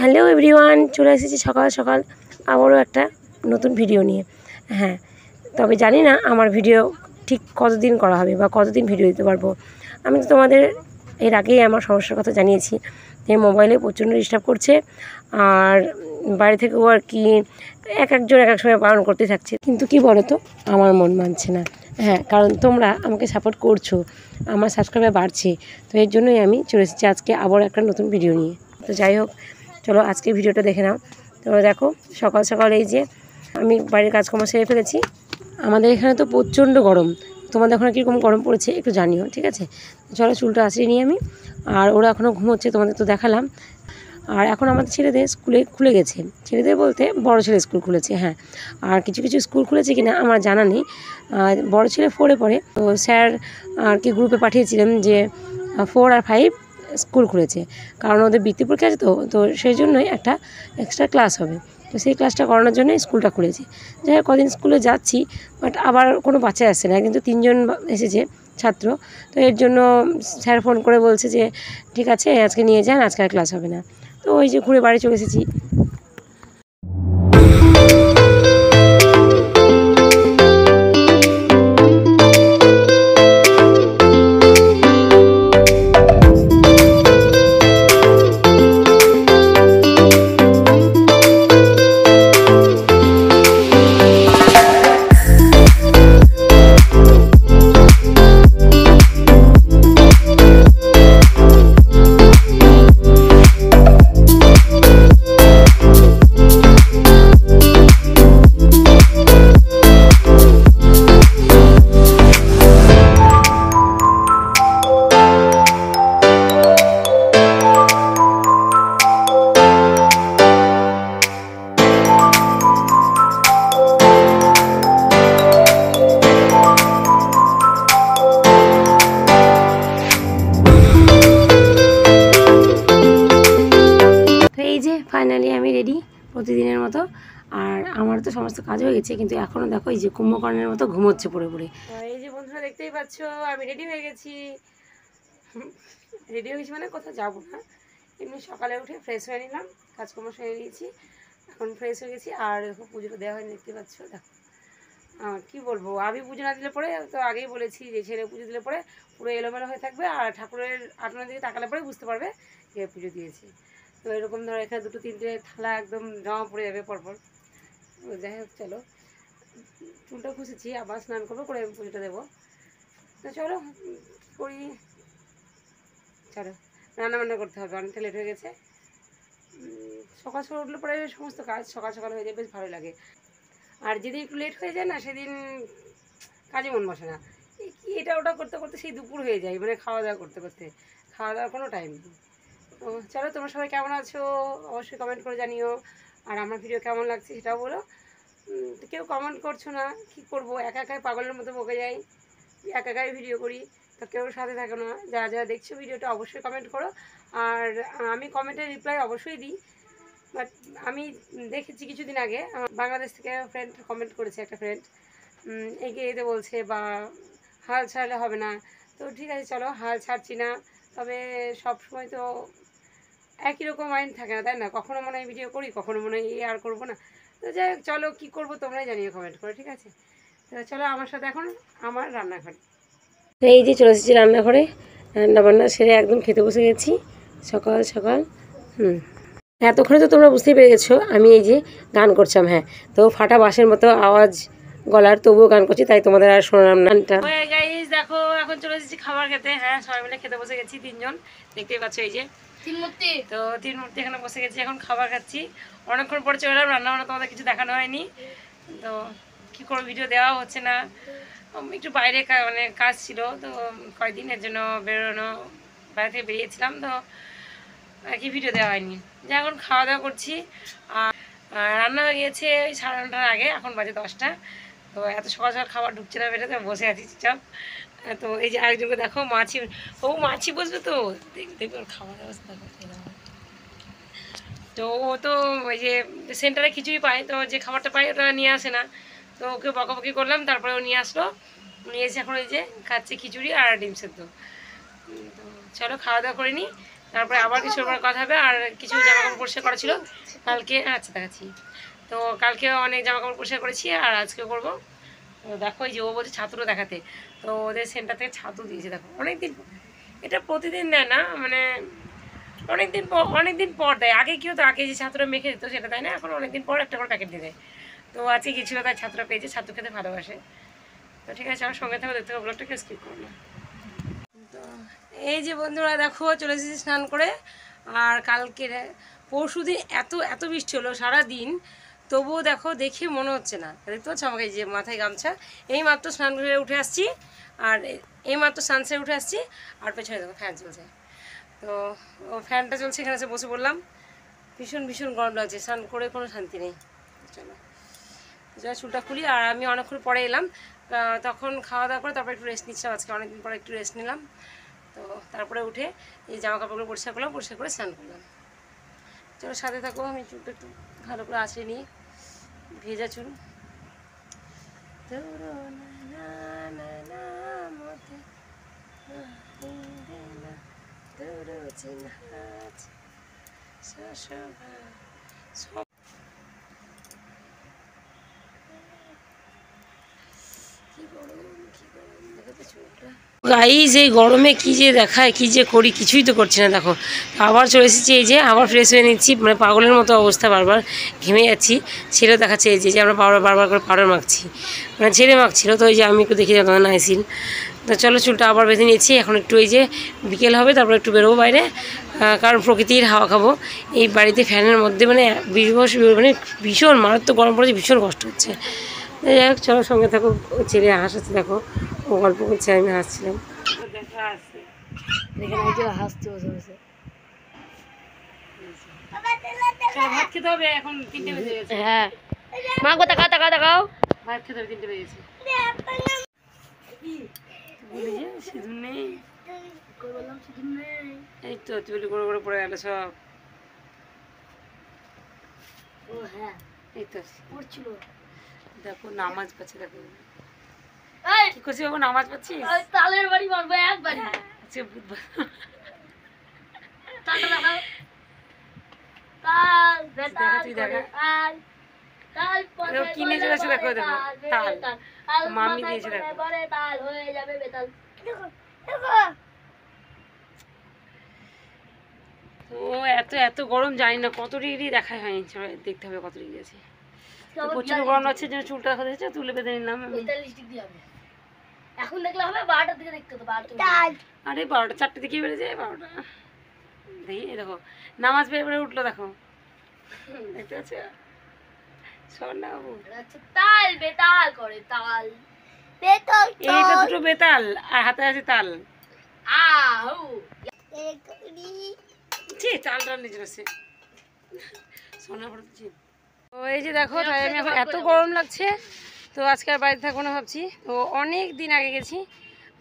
Hello everyone, চলে এসেছি সকাল সকাল আবারও একটা নতুন ভিডিও নিয়ে। হ্যাঁ, তবে জানি না আমার ভিডিও ঠিক কতদিন করা হবে বা কতদিন ভিডিও দিতে পারবো। আমি তো তোমাদের এর আগেই আমার সমস্যার কথা জানিয়েছি যে মোবাইলে প্রচণ্ড ডিস্টার্ব করছে, আর বাড়ি থেকেও আর কি একজন এক এক সময় বারণ করতে থাকছে, কিন্তু কি বলো তো, আমার মন মানছে না। হ্যাঁ, কারণ তোমরা আমাকে সাপোর্ট করছো, আমার সাবস্ক্রাইবার বাড়ছে, তো এর জন্যই আমি চলে এসেছি আজকে আবার একটা নতুন ভিডিও নিয়ে। তো যাই হোক, চলো আজকে ভিডিওটা দেখে নাও। তো দেখো, সকাল সকাল এই যে আমি বাড়ির কাজকর্ম সেরে ফেলেছি। আমাদের এখানে তো প্রচণ্ড গরম, তোমাদের ওখানে কীরকম গরম পড়েছে একটু জানিও, ঠিক আছে? চলো চুলটা আঁচড়িয়ে নিই আমি। আর ওরা এখনও ঘুমোচ্ছে, তোমাদের তো দেখালাম। আর এখন আমাদের ছেলেদের স্কুলে খুলে গেছে, ছেলেদের বলতে বড় ছেলে স্কুল খুলেছে। হ্যাঁ, আর কিছু কিছু স্কুল খুলেছে কিনা আমার জানা নেই। বড় ছেলে 4-এ পড়ে, তো স্যার আর কি গ্রুপে পাঠিয়েছিলেন যে 4 আর 5 স্কুল খুলেছে, কারণ ওদের বৃত্তি পরীক্ষা আছে, তো সেই জন্যই একটা এক্সট্রা ক্লাস হবে। তো সেই ক্লাসটা করানোর জন্যই স্কুলটা খুলেছে। যাই হোক, কদিন স্কুলে যাচ্ছি, বাট আবার কোনো বাচ্চা আসছে না, কিন্তু 3জন এসেছে ছাত্র। তো এর জন্য স্যার ফোন করে বলছে যে ঠিক আছে আজকে নিয়ে যান, আজকে আর ক্লাস হবে না। তো ওই যে ঘুরে বাড়ি চলে এসেছি। ফাইনালি আমি রেডি প্রতিদিনের মতো। আর আমার তো সমস্ত কাজ হয়ে গেছে, কিন্তু এখনও দেখো এই যে কুম্ভকর্ণের মতো ঘুমোচ্ছে পড়ে পড়ে। এই যে বন্ধুরা দেখতেই পাচ্ছ, আমি রেডি হয়ে গেছি। রেডি হয়ে গেছি মানে কোথাও যাবো না, এমনি সকালে উঠে ফ্রেশ হয়ে নিলাম, কাজকর্ম সেরে নিয়েছি, এখন ফ্রেশ হয়ে গেছি। আর দেখো পুজোটা দেওয়া হয়নি, দেখতে পাচ্ছ। দেখো কী বলবো, আমি পুজো না দিলে পরে তো আগেই বলেছি যে ছেলে পুজো দিলে পরে পুরো এলোমেলো হয়ে থাকবে, আর ঠাকুরের আটনের দিকে তাকালে পরে বুঝতে পারবে যে পুজো দিয়েছি। তো এরকম ধরো এখানে 2-3টে থালা একদম জমা পড়ে যাবে পরপর। যাই হোক, চলো চুলটা খুঁজেছি, আবার স্নান করবো, করে আমি পুজোটা দেবো। তো চলো করি, চলো রান্নাবান্না করতে হবে, অনেকটা লেট হয়ে গেছে। সকাল সকাল উঠলে পরে সমস্ত কাজ সকাল সকাল হয়ে যায়, বেশ ভালো লাগে। আর যেদিন একটু লেট হয়ে যায় না, সেদিন কাজে মন বসে না, কি এটা ওটা করতে করতে সেই দুপুর হয়ে যায়, মানে খাওয়া দাওয়া করতে করতে, খাওয়া দাওয়ার কোনো টাইম নেই। তো চলো, তোমরা সবাই কেমন আছো অবশ্যই কমেন্ট করে জানিও, আর আমার ভিডিও কেমন লাগছে সেটাও বলো। কেউ কমেন্ট করছো না, কী করবো, একা একাই পাগলের মতো বকে যাই, একা একাই ভিডিও করি, তো কেউ সাথে থাকো না। যারা যারা দেখছো ভিডিওটা অবশ্যই কমেন্ট করো, আর আমি কমেন্টের রিপ্লাই অবশ্যই দিই। বাট আমি দেখেছি কিছুদিন আগে বাংলাদেশ থেকে ফ্রেন্ড কমেন্ট করেছে, একটা ফ্রেন্ড এগিয়ে যেতে বলছে, বা হাল ছাড়লে হবে না। তো ঠিক আছে, চলো হাল ছাড়ছি না, তবে সব সময় তো একই রকম মাইন্ড থাকে না, তাই না? কখনো মনে হয় ভিডিও করি, কখনো মনে হয় আর করবো না। তো যাই হোক, চলো কী করবো তোমরাই জানিও কমেন্ট করে, ঠিক আছে? তো চলো আমার সাথে এখন আমার রান্নাঘরে। এই যে চলে এসেছি রান্নাঘরে, রান্নাবান্না সেরে একদম খেতে বসে গেছি সকাল সকাল। এতক্ষণে তো তোমরা বুঝতেই পেরে গেছো আমি এই যে গান করছিলাম। হ্যাঁ, তো ফাটা বাঁশের মতো আওয়াজ গলার, তবুও গান করছি, তাই তোমাদের আর শোনালাম না। গাইস দেখো, এখন চলে এসেছি খাবার খেতে। হ্যাঁ, সবাই মিলে খেতে বসে গেছি, 3জন, দেখতেই পাচ্ছ এই যে তো 3 মূর্তি এখানে বসে গেছি, এখন খাবার খাচ্ছি। অনেকক্ষণ পরে চলে এলাম, রান্নাবান্না তোমাদের কিছু দেখানো হয়নি, তো কী করে ভিডিও দেওয়া হচ্ছে না, একটু বাইরে মানে কাজ ছিল, তো কয়েকদিনের জন্য বেরোনো, বাইরে থেকে বেরিয়েছিলাম, তো আর কি ভিডিও দেওয়া হয়নি। যে এখন খাওয়া দাওয়া করছি, আর রান্না হয়ে গিয়েছে ওই 9:30টার আগে, এখন বাজে 10টা। তো এত সকাল সকাল খাবার ঢুকছে না বেটাতে, বসে আছি চুপচাপ। তো এই যে আরেকজনকে দেখো, মাছি, ও মাছি বসবে তো, দেখবে ওর খাওয়া দাওয়া দেখো। তো ও তো ওই যে সেন্টারে খিচুড়ি পায়, তো যে খাবারটা পায় ওটা নিয়ে আসে না, তো ওকে বকাবকি করলাম, তারপরে ও নিয়ে আসলো, নিয়ে এসে এখন ওই যে খাচ্ছে খিচুড়ি আর ডিম সেদ্ধ। তো চলো খাওয়া দাওয়া করে নিই, তারপরে আবার কিছু কথা হবে। আর কিছু জামাকাপড় পরিষ্কার করা ছিল কালকে, আচ্ছা দেখাচ্ছি। তো কালকেও অনেক জামাকাপড় পরিষ্কার করেছি আর আজকেও করবো। তো দেখো এই যে ও বলছে ছাতুটা দেখাতে, তো ওদের সেন্টার থেকে ছাতু দিয়েছে দেখো অনেকদিন। এটা প্রতিদিন দেয় না, মানে অনেকদিন পর দেয়। আগে কি হতো, আগে যে ছাতুটা মেখে দিত সেটা দেয় না, এখন অনেকদিন পর একটা করে প্যাকেট দিয়ে দেয়। তো আজকে গেছিলো তাই ছাতুটা পেয়েছে, ছাতু খেতে ভালোবাসে। তো ঠিক আছে, আমার সঙ্গে থাকো, দেখতে হবে, ব্লগটাকে স্কিপ করো না। তো এই যে বন্ধুরা দেখো চলে এসেছি স্নান করে। আর কালকে পরশু দিন এত এত বৃষ্টি হলো সারাদিন, তবুও দেখো দেখে মনে হচ্ছে না। দেখতে পাচ্ছ আমাকে যে মাথায় গামছা, এই মাত্র স্নান করে উঠে আসছি, আর এই মাত্র সানসেট উঠে আসছি, আর পেছনে দেখো ফ্যান চলছে। তো ও ফ্যানটা চলছে, এখানে এসে বসে পড়লাম। ভীষণ ভীষণ গরম লাগছে, স্নান করে কোনো শান্তি নেই। চলো যাই চুলটা খুলি। আর আমি অনেকক্ষণ পরে এলাম, তখন খাওয়া দাওয়া করে তারপর একটু রেস্ট নিচ্ছিলাম, আজকে অনেকদিন পরে একটু রেস্ট নিলাম। তো তারপরে উঠে এই জামা কাপড়গুলো পরিষ্কার করলাম, পরিষ্কার করে স্নান করলাম। চলো সাথে থাকো, আমি চুলটা একটু ভালো করে আঁচড়ে নিই, ভেজা চুল। গাইস এই গরমে কি যে দেখায়, কি যে করি কিছুই তো করছি না। দেখো আবার চলে এসেছি, এই যে আবার ফ্রেশ হয়ে নিচ্ছি, মানে পাগলের মতো অবস্থা, বারবার ঘেমে যাচ্ছি। ছেলেও দেখাচ্ছে এই যে আমরা বারবার করে পাউডার মাখছি, মানে ছেলে মাখছিল। তো ওই যে আমি একটু দেখে যেতাম নাইসিল। তো চলো চুলটা আবার বেঁধে নিয়েছি, এখন একটু এই যে বিকেল হবে তারপর একটু বেরোবো বাইরে, কারণ প্রকৃতির হাওয়া খাবো। এই বাড়িতে ফ্যানের মধ্যে মানে মানে ভীষণ মারাত্মক গরম পড়েছে, ভীষণ কষ্ট হচ্ছে। যাই হোক চলো সঙ্গে থাকো, ছেলে হাসছে দেখো, ও গল্প করছে, আমি হাসছিলাম। ভাত খেতে হবে, এখন 3টে বেজে গেছে। হ্যাঁ মা গো তাকাও তাকাও তাকাও, ভাত খেতে হবে, 3টে বেজেছে। সিঁদুর নেই, এই তো চুলি করে করে পড়ে গেল সব। এই তো পড়ছিল, দেখো নামাজ পাচ্ছে, দেখো কি করছি বাবু, নামাজ পাচ্ছিস? তালের বাড়ি মারবো একবার, আচ্ছা বুধবার কিনে চলে আসে, দেখো দেখো তাল মামি দিয়েছে, দেখো ও এত এত গরম জানি না কত ডিগ্রি দেখাই হয়নি, দেখতে হবে কত ডিগ্রি আছে। প্রচুর গরম লাগছে, জন্য চুলটা দেখা যাচ্ছে, তুলে বেঁধে নিলাম। এখন দেখলে হবে 12টার দিকে দেখতে তো, আরে 12টা 4টে দিকে বেড়ে যায়, 12টা দেখি। দেখো নামাজ পেয়ে উঠলো, দেখো দেখতে পাচ্ছ, সোনা বাবু তাল বেতাল করে, তাল বেতাল, এইটা দুটো বেতাল আর হাতে আছে তাল। চালটা নিজের আছে সোনা পড়েছি। তো এই যে দেখো, তাই আমি এখন এত গরম লাগছে, তো আজকে আর বাড়িতে থাকবো না ভাবছি। তো অনেক দিন আগে গেছি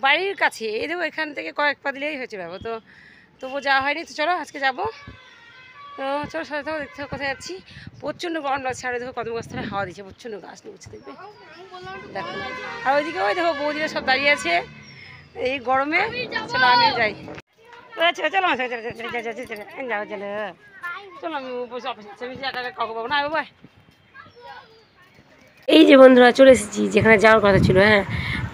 বাড়ির কাছে, এই দেখো এখান থেকে কয়েক পা দিলেই হয়েছে যাবো, তো তবু যাওয়া হয়নি। তো চলো আজকে যাবো। তো চলো সাথে থাকো, দেখতে কোথায় যাচ্ছি। প্রচণ্ড গরম লাগছে, আর দেখো কদম গাছ থেকে হাওয়া দিচ্ছে, প্রচণ্ড গাছ নিচ্ছে দেখবে, দেখো। আর ওইদিকে ওই দেখো বৌদিরা সব দাঁড়িয়ে আছে এই গরমে। চলো আমি যাই, চলো চলো যাও চলো, চলো আমি অফিসে একা একা কাউকে পাবো না বাবা। এই যে বন্ধুরা চলে এসেছি যেখানে যাওয়ার কথা ছিল। হ্যাঁ,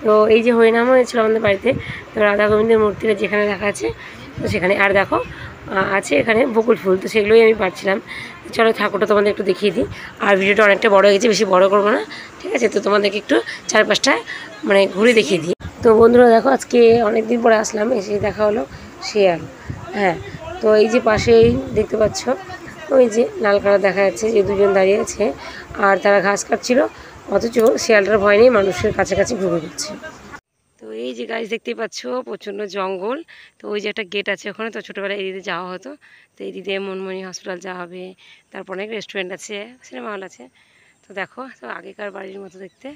তো এই যে হরিনাম হয়েছিল আমাদের বাড়িতে, তো রাধা গোবিন্দের মূর্তিটা যেখানে রাখা আছে, তো সেখানে আর দেখো আছে এখানে বকুল ফুল, তো সেগুলোই আমি পাচ্ছিলাম। চলো ঠাকুরটা তোমাদের একটু দেখিয়ে দিই। আর ভিডিওটা অনেকটা বড় হয়ে গেছে, বেশি বড় করবো না, ঠিক আছে? তো তোমাদেরকে একটু চারপাশটা মানে ঘুরে দেখিয়ে দিই। তো বন্ধুরা দেখো আজকে অনেক দিন পরে আসলাম, এসে দেখা হলো শিয়াল। হ্যাঁ, তো এই যে পাশেই দেখতে পাচ্ছ ওই যে লাল কালার দেখা যাচ্ছে যে দুজন দাঁড়িয়ে আছে, আর তারা ঘাস কাটছিল, অথচ শিয়ালটার ভয় নেই, মানুষের কাছাকাছি ঘুরে ঘুরছে। তো এই যে গাছ দেখতেই পাচ্ছ প্রচণ্ড জঙ্গল। তো ওই যে একটা গেট আছে ওখানে, তো ছোটোবেলায় এই দিকে যাওয়া হতো। তো এই দিকে মনমনি হসপিটাল যাওয়া হবে, তারপর অনেক রেস্টুরেন্ট আছে, সিনেমা হল আছে। তো দেখো তো আগেকার বাড়ির মতো দেখতে।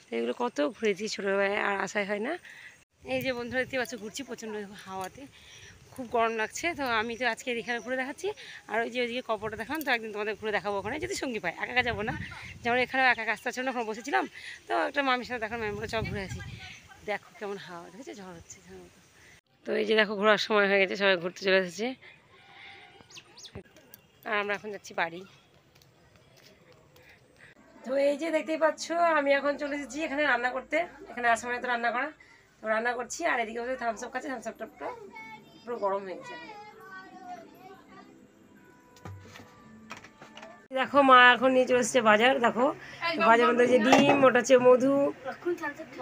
তো এগুলো কত ঘুরেছি ছোটোবেলায়, আর আশাই হয় না। এই যে বন্ধুরা দেখতে পাচ্ছ ঘুরছি প্রচণ্ড হাওয়াতে, খুব গরম লাগছে। তো আমি তো আজকে এখানে ঘুরে দেখাচ্ছি, আর ওই যে ওইদিকে কপরটা দেখালাম, তো একদিন তোমাদের ঘুরে দেখাবো ওখানে যদি সঙ্গী পাই, একা একা যাবো না। যেমন এখানে একা একা আসতে ছিল, ওখানে বসেছিলাম, তো একটা মামির সাথে দেখালাম, আমি বলে চল ঘুরে আসি। দেখো কেমন হাওয়া, দেখেছো ঝড় হচ্ছে। তো এই যে দেখো ঘোরার সময় হয়ে গেছে, সবাই ঘুরতে চলে এসেছে। আর আমরা এখন যাচ্ছি বাড়ি। তো এই যে দেখতেই পাচ্ছ আমি এখন চলে এসেছি এখানে রান্না করতে। এখানে আসামে তো রান্না করা, তো রান্না করছি। আর এদিকে হচ্ছে থামস আপ খাচ্ছে, থামস আপটা পুরো গরম হয়ে গেছে। দেখো মা এখন নিয়ে চলে এসেছে বাজার। দেখো বাজার মধ্যে যে ডিম, ওটা হচ্ছে মধু,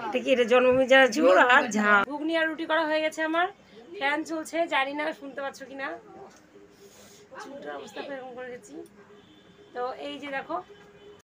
এটা কি এটা জন্মভূমি যারা ঝোল আর ঝাল। ঘুগনি আর রুটি করা হয়ে গেছে আমার। ফ্যান চলছে, জানি না শুনতে পাচ্ছ কিনা, চুলটার অবস্থা এরকম করে গেছি। তো এই যে দেখো